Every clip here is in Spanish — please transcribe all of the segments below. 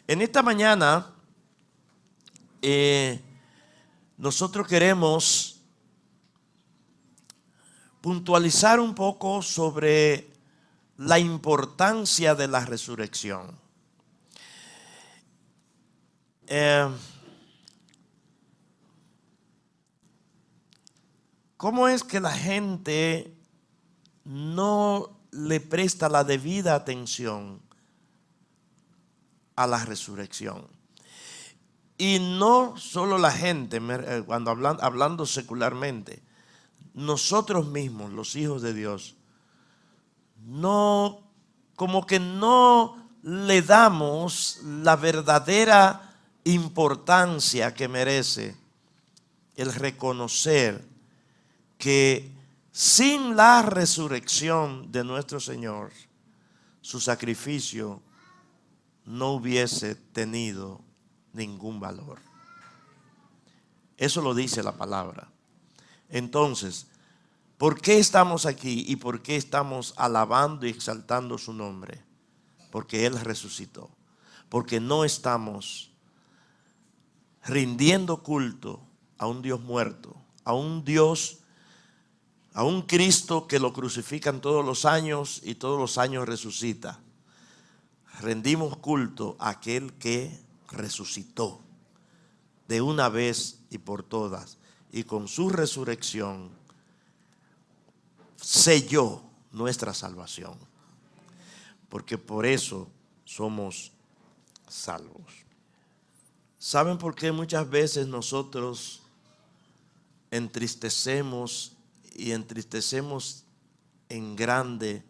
En esta mañana nosotros queremos puntualizar un poco sobre la importancia de la resurrección. ¿Cómo es que la gente no le presta la debida atención a la resurrección? Y no solo la gente, cuando hablando secularmente, nosotros mismos, los hijos de Dios, no, como que no le damos la verdadera importancia que merece el reconocer que sin la resurrección de nuestro Señor, su sacrificio no hubiese tenido ningún valor. Eso lo dice la palabra. Entonces, ¿por qué estamos aquí y por qué estamos alabando y exaltando su nombre? Porque Él resucitó. Porque no estamos rindiendo culto a un Dios muerto, a un Dios, a un Cristo que lo crucifican todos los años y todos los años resucita. Rendimos culto a aquel que resucitó de una vez y por todas, y con su resurrección selló nuestra salvación, porque por eso somos salvos. ¿Saben por qué muchas veces nosotros entristecemos y entristecemos en grande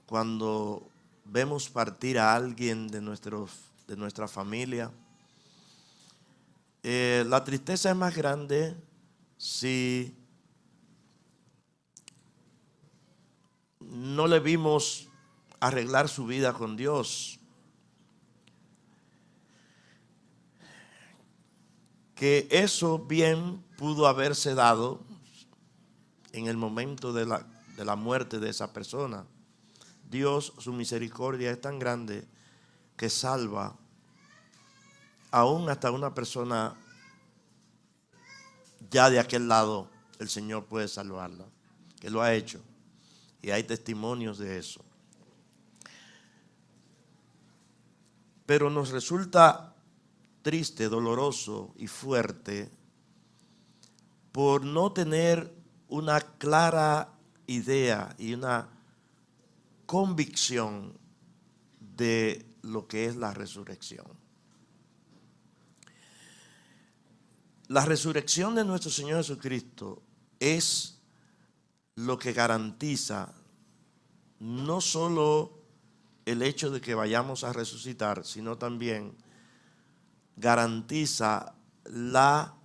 cuando vemos partir a alguien de nuestra familia? La tristeza es más grande si no le vimos arreglar su vida con Dios. Que eso bien pudo haberse dado en el momento de la muerte de esa persona. Dios, su misericordia es tan grande que salva aún hasta una persona ya de aquel lado. El Señor puede salvarla, que lo ha hecho, y hay testimonios de eso. Pero nos resulta triste, doloroso y fuerte por no tener una clara idea y una convicción de lo que es la resurrección. La resurrección de nuestro Señor Jesucristo es lo que garantiza no solo el hecho de que vayamos a resucitar, sino también garantiza la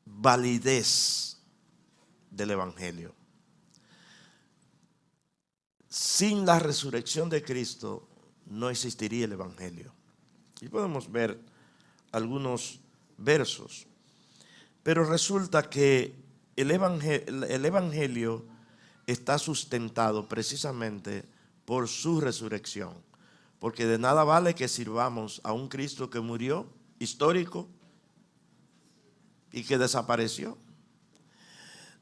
validez del Evangelio. Sin la resurrección de Cristo no existiría el Evangelio. Y podemos ver algunos versos. Pero resulta que el Evangelio está sustentado precisamente por su resurrección. Porque de nada vale que sirvamos a un Cristo que murió, histórico, y que desapareció.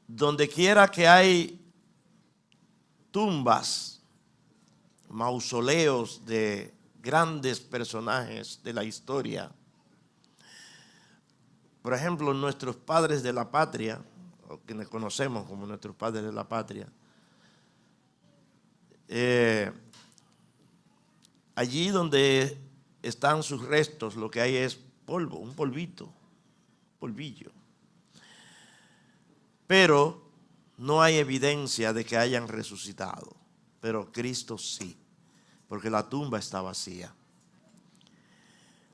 Donde quiera que hay tumbas, mausoleos de grandes personajes de la historia, por ejemplo, nuestros padres de la patria, o quienes conocemos como nuestros padres de la patria, allí donde están sus restos, lo que hay es polvo, un polvillo. Pero no hay evidencia de que hayan resucitado. Pero Cristo sí, porque la tumba está vacía.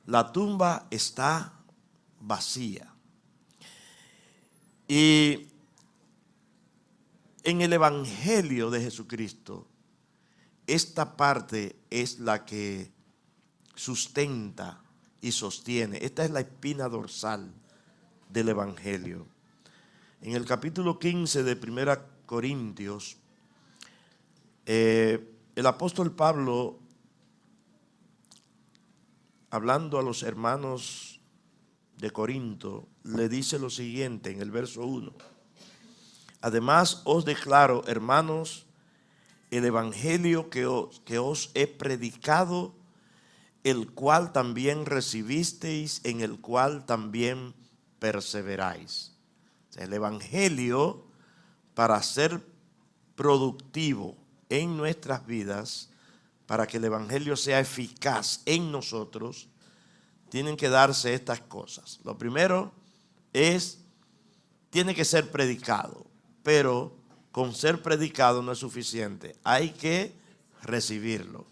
La tumba está vacía. Y en el Evangelio de Jesucristo, esta parte es la que sustenta y sostiene. Esta es la espina dorsal del Evangelio. En el capítulo 15 de 1 Corintios, el apóstol Pablo, hablando a los hermanos de Corinto, le dice lo siguiente en el verso 1. Además os declaro, hermanos, el evangelio que os he predicado, el cual también recibisteis, en el cual también perseveráis. O sea, el evangelio, para ser productivo en nuestras vidas, para que el evangelio sea eficaz en nosotros, tienen que darse estas cosas. Lo primero es, tiene que ser predicado, pero con ser predicado no es suficiente. Hay que recibirlo.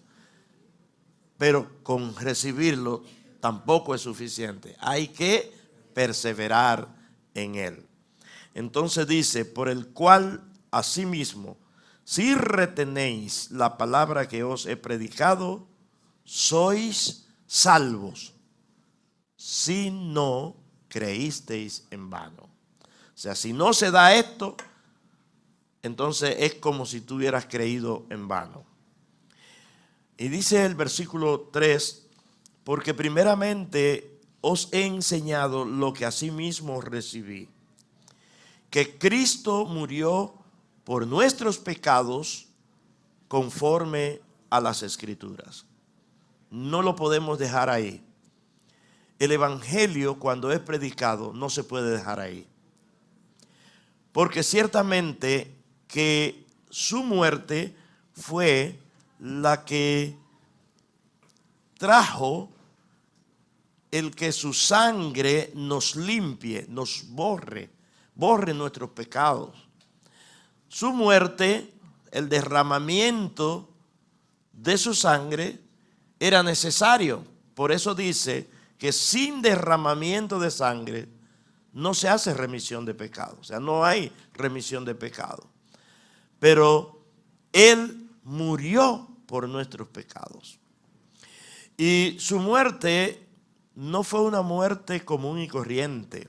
Pero con recibirlo tampoco es suficiente. Hay que perseverar en él. Entonces dice, por el cual asimismo, si retenéis la palabra que os he predicado, sois salvos, si no creísteis en vano. O sea, si no se da esto, entonces es como si tú hubieras creído en vano. Y dice el versículo 3, porque primeramente os he enseñado lo que asimismo recibí, que Cristo murió por nuestros pecados conforme a las Escrituras. No lo podemos dejar ahí. El evangelio, cuando es predicado, no se puede dejar ahí. Porque ciertamente que su muerte fue la que trajo el que su sangre nos limpie, nos borre nuestros pecados. Su muerte, el derramamiento de su sangre era necesario. Por eso dice que sin derramamiento de sangre no se hace remisión de pecado. O sea, no hay remisión de pecado. Pero Él murió por nuestros pecados. Y su muerte no fue una muerte común y corriente.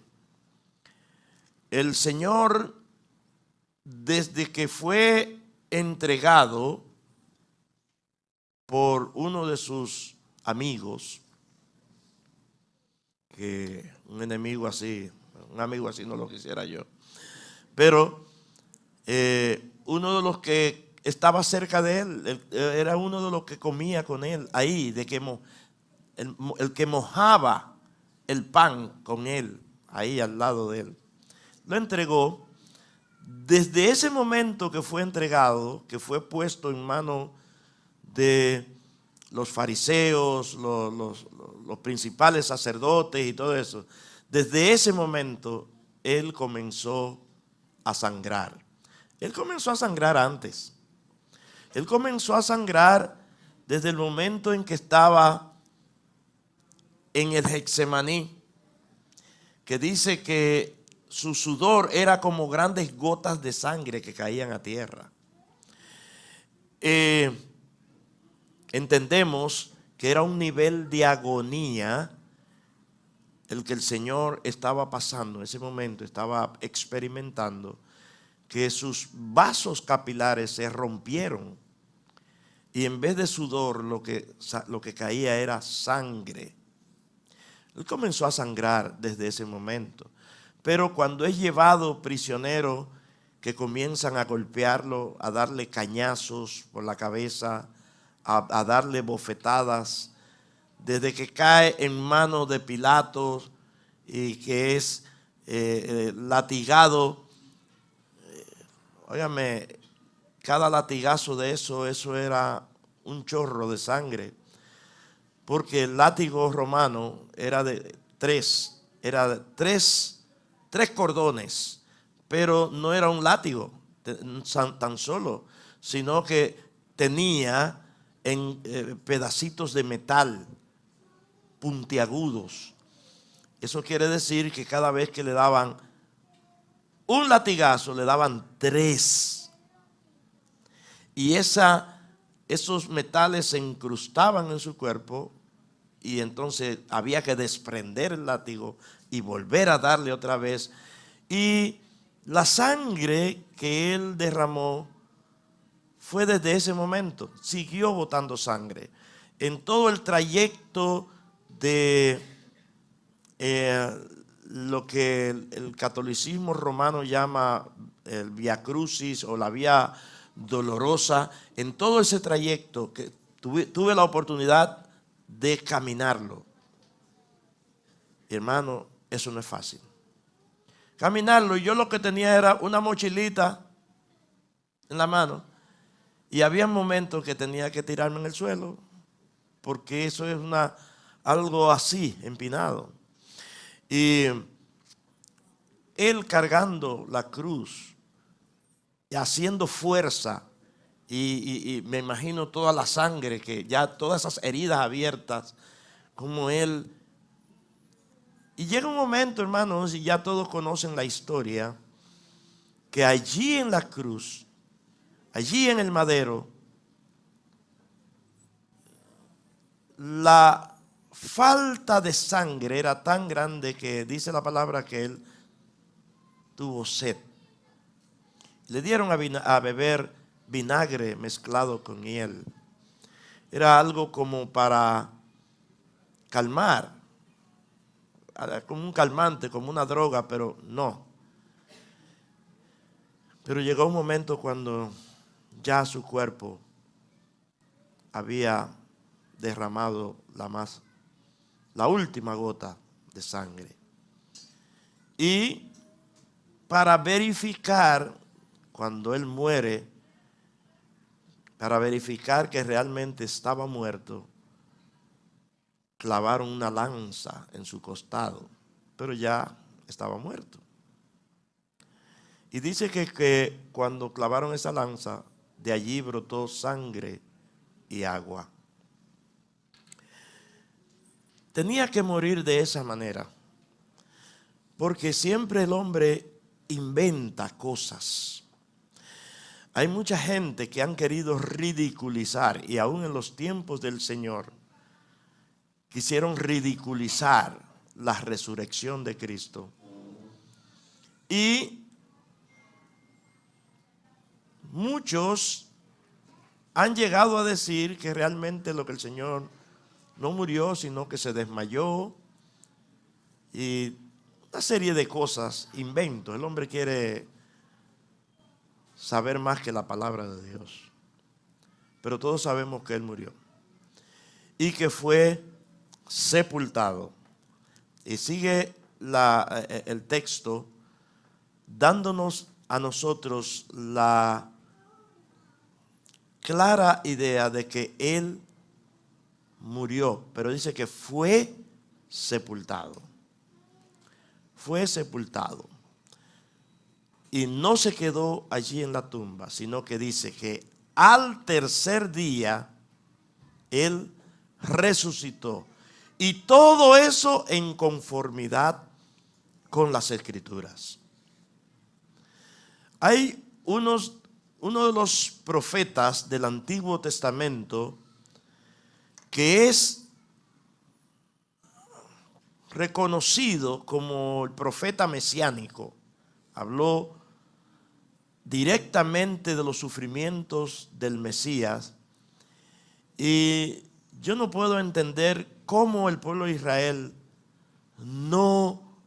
El Señor, desde que fue entregado por uno de sus amigos, que un amigo así no lo quisiera yo, pero uno de los que estaba cerca de él, era uno de los que comía con él, ahí, el que mojaba el pan con él, ahí al lado de él, lo entregó. Desde ese momento que fue entregado, que fue puesto en manos de los fariseos, los principales sacerdotes y todo eso, desde ese momento él comenzó a sangrar. Él comenzó a sangrar antes. Él comenzó a sangrar desde el momento en que estaba en el Getsemaní, que dice que su sudor era como grandes gotas de sangre que caían a tierra. Entendemos que era un nivel de agonía el que el Señor estaba pasando en ese momento, estaba experimentando, que sus vasos capilares se rompieron y en vez de sudor lo que caía era sangre. Él comenzó a sangrar desde ese momento. Pero cuando es llevado prisionero, que comienzan a golpearlo, a darle cañazos por la cabeza, a darle bofetadas, desde que cae en manos de Pilato y que es latigado, óigame, cada latigazo de eso era un chorro de sangre, porque el látigo romano era de tres cordones, pero no era un látigo tan solo, sino que tenía en pedacitos de metal puntiagudos. Eso quiere decir que cada vez que le daban un latigazo, le daban 3. Y esos metales se incrustaban en su cuerpo y entonces había que desprender el látigo y volver a darle otra vez. Y la sangre que él derramó fue desde ese momento, siguió botando sangre. En todo el trayecto de lo que el catolicismo romano llama el Vía Crucis o la Vía Dolorosa, en todo ese trayecto que tuve la oportunidad de caminarlo. Hermano, eso no es fácil. Caminarlo, y yo lo que tenía era una mochilita en la mano, y había momentos que tenía que tirarme en el suelo, porque eso es algo así, empinado. Y él cargando la cruz y haciendo fuerza, y me imagino toda la sangre, que ya todas esas heridas abiertas, como él. Y llega un momento, hermanos, y ya todos conocen la historia, que allí en la cruz, allí en el madero, la falta de sangre era tan grande que dice la palabra que él tuvo sed. Le dieron a beber vinagre mezclado con hiel. Era algo como para calmar, como un calmante, como una droga, pero no. Pero llegó un momento cuando ya su cuerpo había derramado la última gota de sangre. Y para verificar, cuando él muere, para verificar que realmente estaba muerto, clavaron una lanza en su costado, pero ya estaba muerto. Y dice que cuando clavaron esa lanza, de allí brotó sangre y agua. Tenía que morir de esa manera, porque siempre el hombre inventa cosas. Hay mucha gente que han querido ridiculizar, y aún en los tiempos del Señor quisieron ridiculizar la resurrección de Cristo. Y muchos han llegado a decir que realmente lo que el Señor no murió, sino que se desmayó, y una serie de cosas, inventos. El hombre quiere saber más que la palabra de Dios. Pero todos sabemos que Él murió y que fue sepultado. Y sigue el texto dándonos a nosotros la clara idea de que Él murió, pero dice que fue sepultado. Fue sepultado. Y no se quedó allí en la tumba, sino que dice que al tercer día Él resucitó. Y todo eso en conformidad con las Escrituras. Hay uno de los profetas del Antiguo Testamento que es reconocido como el profeta mesiánico. Habló directamente de los sufrimientos del Mesías, y yo no puedo entender cómo el pueblo de Israel no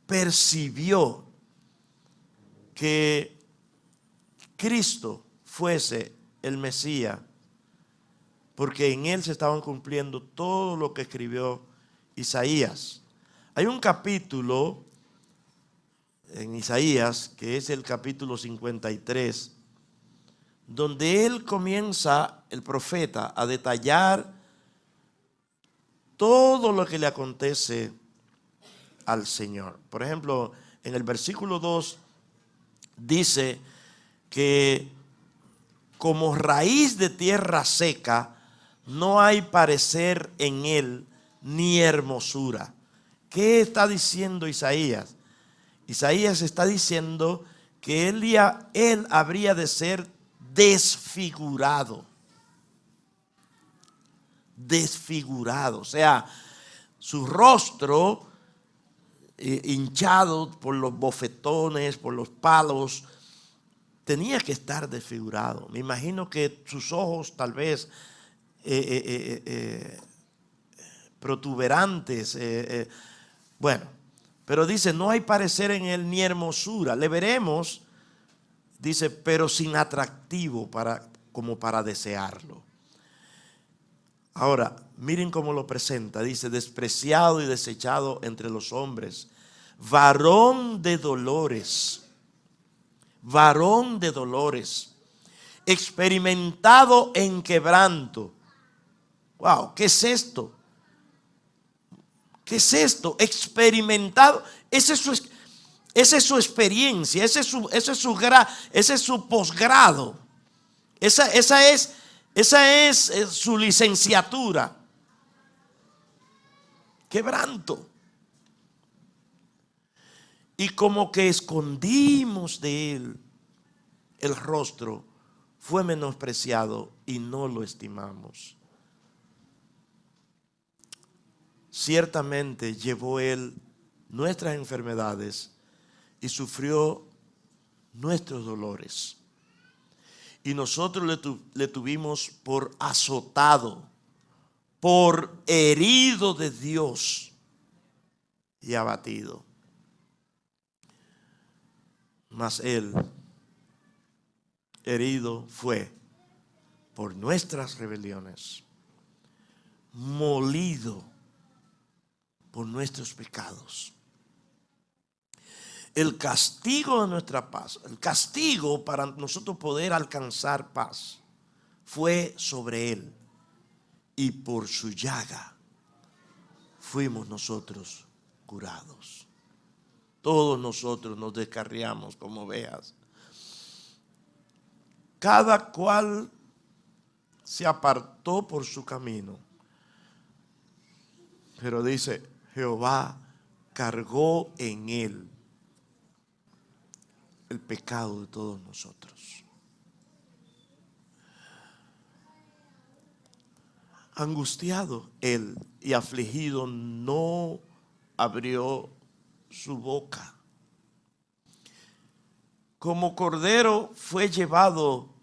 percibió que Cristo fuese el Mesías, porque en él se estaban cumpliendo todo lo que escribió Isaías. Hay un capítulo en Isaías, que es el capítulo 53, donde él comienza, el profeta, a detallar todo lo que le acontece al Señor. Por ejemplo, en el versículo 2 dice que como raíz de tierra seca no hay parecer en él ni hermosura. ¿Qué está diciendo Isaías? Isaías está diciendo que él habría de ser desfigurado. desfigurado. O sea, su rostro hinchado por los bofetones, por los palos, tenía que estar desfigurado. Me imagino que sus ojos tal vez protuberantes. Bueno, pero dice, no hay parecer en él ni hermosura. Le veremos, dice, pero sin atractivo como para desearlo. Ahora, miren cómo lo presenta. Dice, despreciado y desechado entre los hombres, varón de dolores, experimentado en quebranto. Wow, ¿qué es esto? ¿Qué es esto? Experimentado. Esa es su experiencia, ese es su posgrado. Esa es su licenciatura. Quebranto. Y como que escondimos de él el rostro, fue menospreciado y no lo estimamos. Ciertamente llevó él nuestras enfermedades y sufrió nuestros dolores. Y nosotros le tuvimos por azotado, por herido de Dios y abatido. Mas él herido fue por nuestras rebeliones, molido por nuestros pecados. El castigo de nuestra paz, el castigo para nosotros poder alcanzar paz, fue sobre él, y por su llaga fuimos nosotros curados. Todos nosotros nos descarriamos como ovejas. Cada cual se apartó por su camino. Pero dice, Jehová cargó en él el pecado de todos nosotros. Angustiado él y afligido, no abrió su boca. Como cordero fue llevado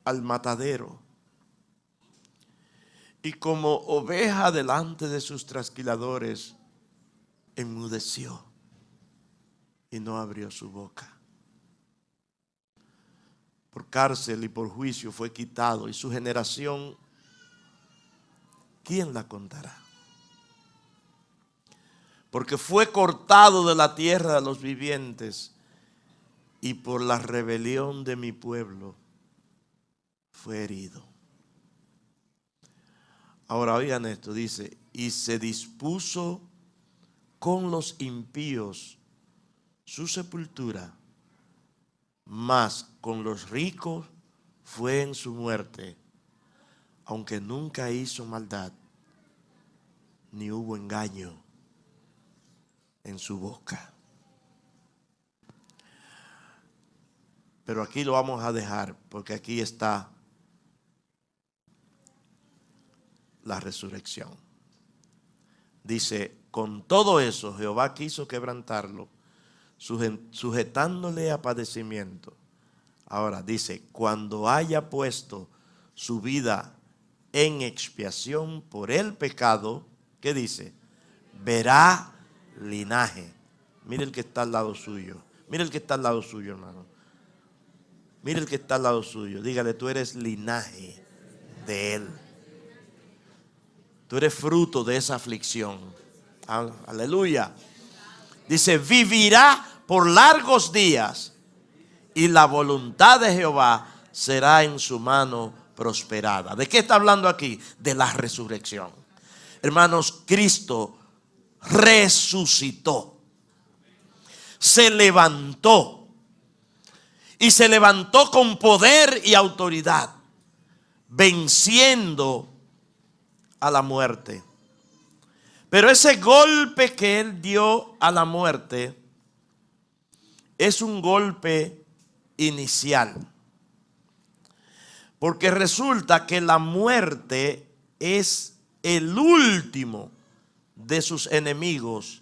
al matadero, y como oveja delante de sus trasquiladores, enmudeció y no abrió su boca. Por cárcel y por juicio fue quitado, y su generación, ¿quién la contará? Porque fue cortado de la tierra de los vivientes, y por la rebelión de mi pueblo fue herido. Ahora oigan esto, dice, y se dispuso con los impíos su sepultura, mas con los ricos fue en su muerte, aunque nunca hizo maldad, ni hubo engaño en su boca. Pero aquí lo vamos a dejar, porque aquí está la resurrección. Dice, con todo eso Jehová quiso quebrantarlo, sujetándole a padecimiento. Ahora dice, cuando haya puesto su vida en expiación por el pecado, ¿qué dice? Verá linaje. Mire el que está al lado suyo. Mire el que está al lado suyo, hermano. Mire el que está al lado suyo. Dígale, tú eres linaje de él. Tú eres fruto de esa aflicción. Aleluya. Dice, vivirá por largos días, y la voluntad de Jehová será en su mano prosperada. ¿De qué está hablando aquí? De la resurrección. Hermanos, Cristo resucitó. Se levantó. Y se levantó con poder y autoridad, venciendo a la muerte. Pero ese golpe que él dio a la muerte es un golpe inicial. Porque resulta que la muerte es el último de sus enemigos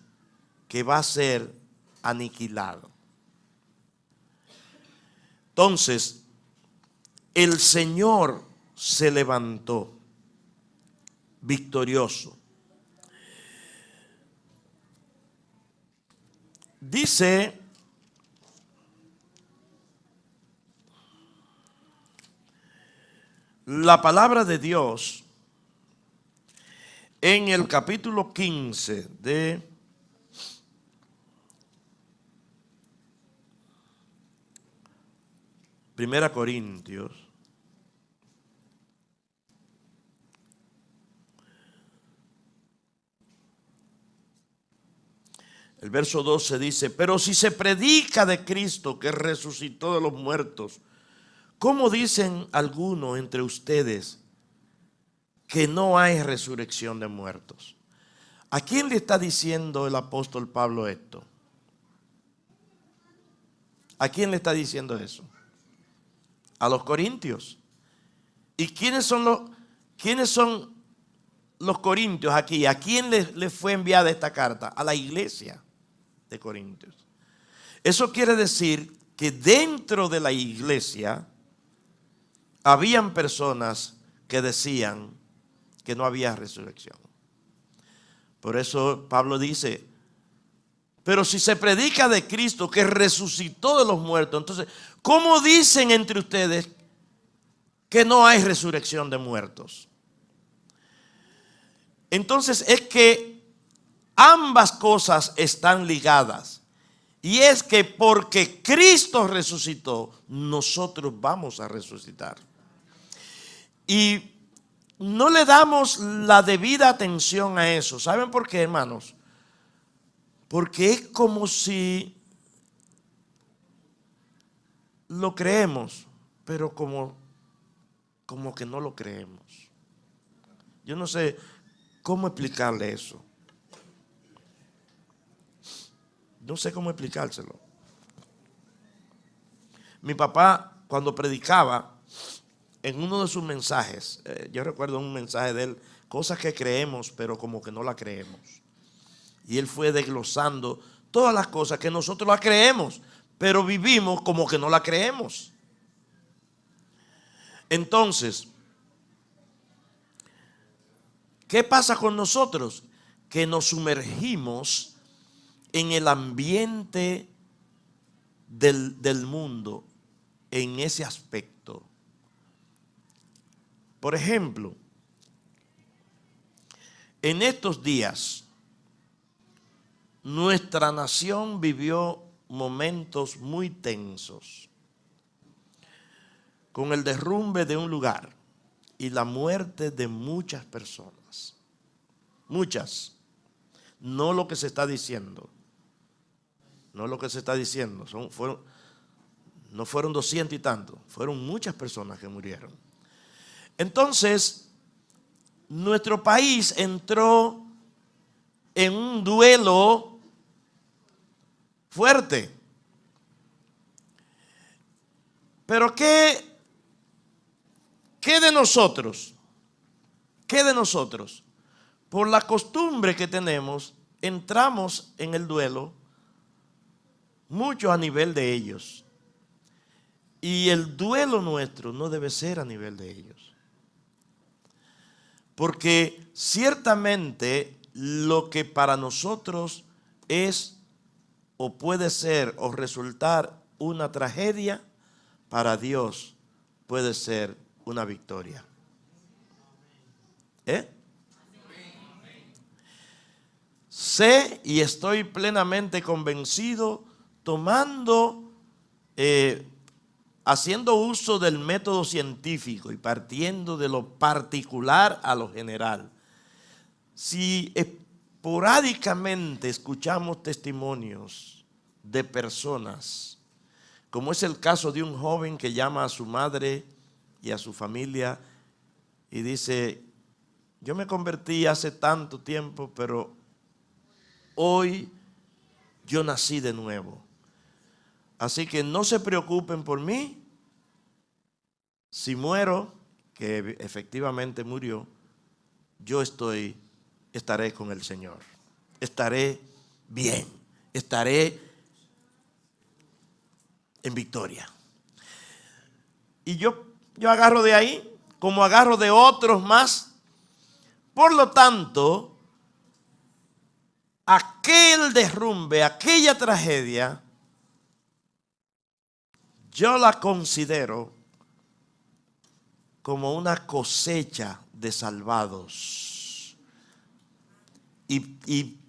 que va a ser aniquilado. Entonces, el Señor se levantó victorioso. Dice la palabra de Dios en el capítulo 15 de Primera Corintios. El verso 12 dice: pero si se predica de Cristo que resucitó de los muertos, ¿cómo dicen algunos entre ustedes que no hay resurrección de muertos? ¿A quién le está diciendo el apóstol Pablo esto? ¿A quién le está diciendo eso? A los corintios. ¿Y quiénes son los corintios aquí? ¿A quién le fue enviada esta carta? A la iglesia de Corintios. Eso quiere decir que dentro de la iglesia habían personas que decían que no había resurrección. Por eso Pablo dice: pero si se predica de Cristo que resucitó de los muertos, entonces, ¿cómo dicen entre ustedes que no hay resurrección de muertos? Entonces es que ambas cosas están ligadas. Y es que porque Cristo resucitó, nosotros vamos a resucitar. Y no le damos la debida atención a eso. ¿Saben por qué, hermanos? Porque es como si lo creemos, pero como que no lo creemos. Yo no sé cómo explicarle eso. No sé cómo explicárselo. Mi papá, cuando predicaba, en uno de sus mensajes, yo recuerdo un mensaje de él, cosas que creemos, pero como que no la creemos. Y él fue desglosando todas las cosas que nosotros la creemos, pero vivimos como que no la creemos. Entonces, ¿qué pasa con nosotros? Que nos sumergimos en el ambiente del mundo, en ese aspecto. Por ejemplo, en estos días, nuestra nación vivió momentos muy tensos, con el derrumbe de un lugar y la muerte de muchas personas. Muchas. No lo que se está diciendo. No lo que se está diciendo. No fueron 200 y tantos. Fueron muchas personas que murieron. Entonces, nuestro país entró en un duelo fuerte. Pero ¿qué de nosotros? ¿Qué de nosotros? Por la costumbre que tenemos, entramos en el duelo mucho a nivel de ellos. Y el duelo nuestro no debe ser a nivel de ellos. Porque ciertamente lo que para nosotros es o puede ser o resultar una tragedia, para Dios puede ser una victoria. Sé y estoy plenamente convencido, haciendo uso del método científico y partiendo de lo particular a lo general. Si esporádicamente escuchamos testimonios de personas, como es el caso de un joven que llama a su madre y a su familia y dice: yo me convertí hace tanto tiempo, pero hoy yo nací de nuevo. Así que no se preocupen por mí, Si muero, que efectivamente murió, yo estaré con el Señor. Estaré bien, estaré en victoria. Y yo agarro de ahí, como agarro de otros más. Por lo tanto, aquel derrumbe, aquella tragedia, yo la considero como una cosecha de salvados. Y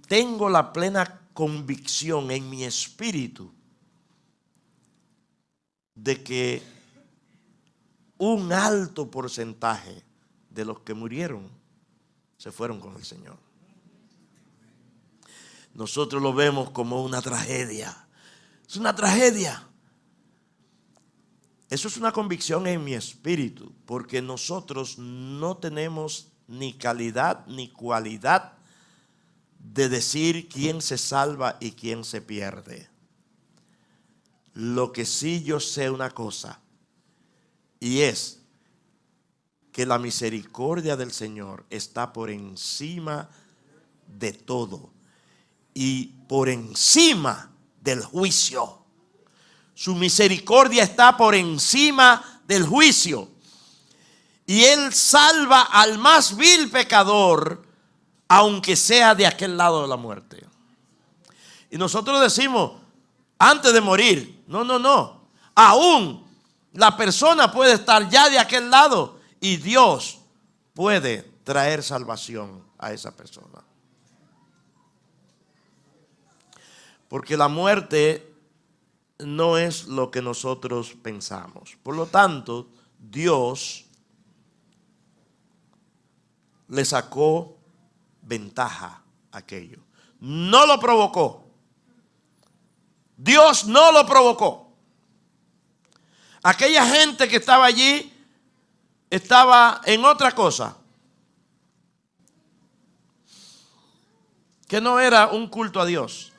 tengo la plena convicción en mi espíritu de que un alto porcentaje de los que murieron se fueron con el Señor. Nosotros lo vemos como una tragedia. Es una tragedia. Eso es una convicción en mi espíritu, porque nosotros no tenemos ni calidad ni cualidad de decir quién se salva y quién se pierde. Lo que sí yo sé una cosa, y es que la misericordia del Señor está por encima de todo y por encima del juicio. Su misericordia está por encima del juicio. Y Él salva al más vil pecador, aunque sea de aquel lado de la muerte. Y nosotros decimos, antes de morir, no. Aún la persona puede estar ya de aquel lado y Dios puede traer salvación a esa persona. Porque la muerte no es lo que nosotros pensamos. Por lo tanto, Dios le sacó ventaja a aquello. No lo provocó. Dios no lo provocó. Aquella gente que estaba allí estaba en otra cosa, que no era un culto a Dios.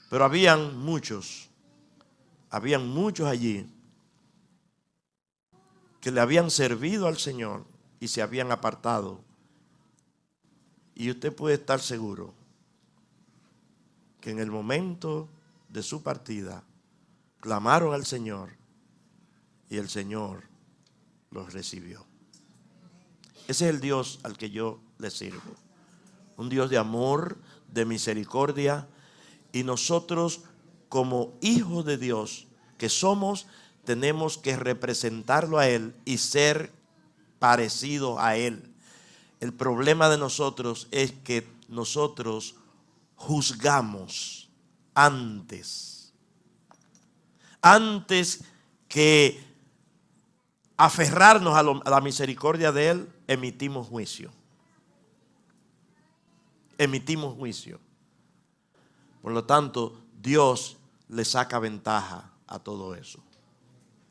Pero habían muchos allí que le habían servido al Señor y se habían apartado. Y usted puede estar seguro que en el momento de su partida clamaron al Señor y el Señor los recibió. Ese es el Dios al que yo le sirvo. Un Dios de amor, de misericordia. Y nosotros, como hijos de Dios que somos, tenemos que representarlo a Él y ser parecidos a Él. El problema de nosotros es que nosotros juzgamos antes que aferrarnos a la misericordia de Él, emitimos juicio. Emitimos juicio. Por lo tanto, Dios le saca ventaja a todo eso.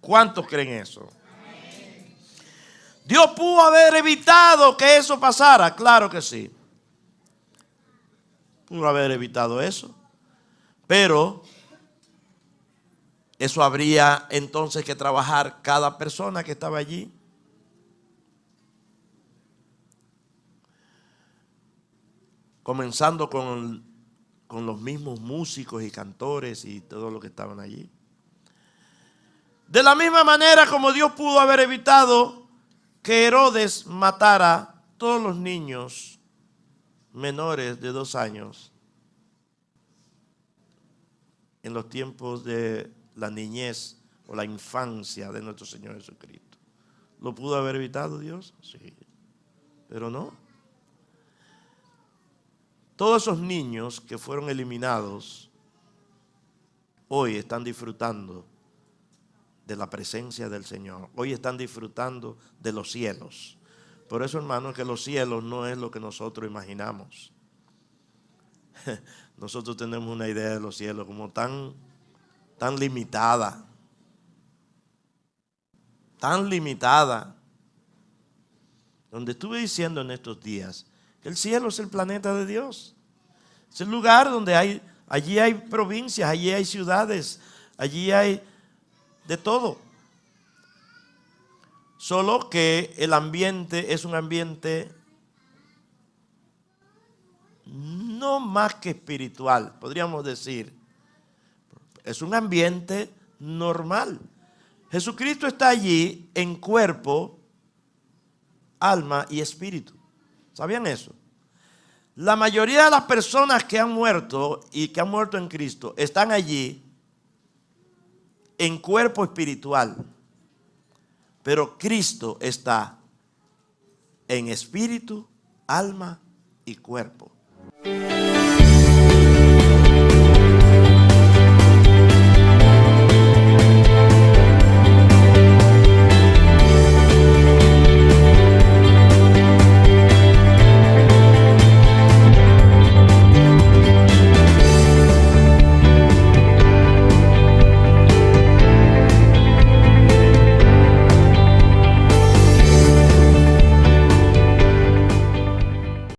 ¿Cuántos creen eso? Amén. Dios pudo haber evitado que eso pasara. Claro que sí. Pudo haber evitado eso. Pero eso habría entonces que trabajar cada persona que estaba allí. Comenzando con los mismos músicos y cantores y todos los que estaban allí. De la misma manera como Dios pudo haber evitado que Herodes matara a todos los niños menores de 2 años en los tiempos de la niñez o la infancia de nuestro Señor Jesucristo. ¿Lo pudo haber evitado Dios? Sí, pero no. Todos esos niños que fueron eliminados hoy están disfrutando de la presencia del Señor. Hoy están disfrutando de los cielos. Por eso, hermanos, que los cielos no es lo que nosotros imaginamos. Nosotros tenemos una idea de los cielos como tan limitada. Tan limitada. Donde estuve diciendo en estos días que el cielo es el planeta de Dios. Es el lugar donde allí hay provincias, allí hay ciudades, allí hay de todo. Solo que el ambiente es un ambiente no más que espiritual, podríamos decir. Es un ambiente normal. Jesucristo está allí en cuerpo, alma y espíritu. ¿Sabían eso? La mayoría de las personas que han muerto y que han muerto en Cristo están allí en cuerpo espiritual. Pero Cristo está en espíritu, alma y cuerpo.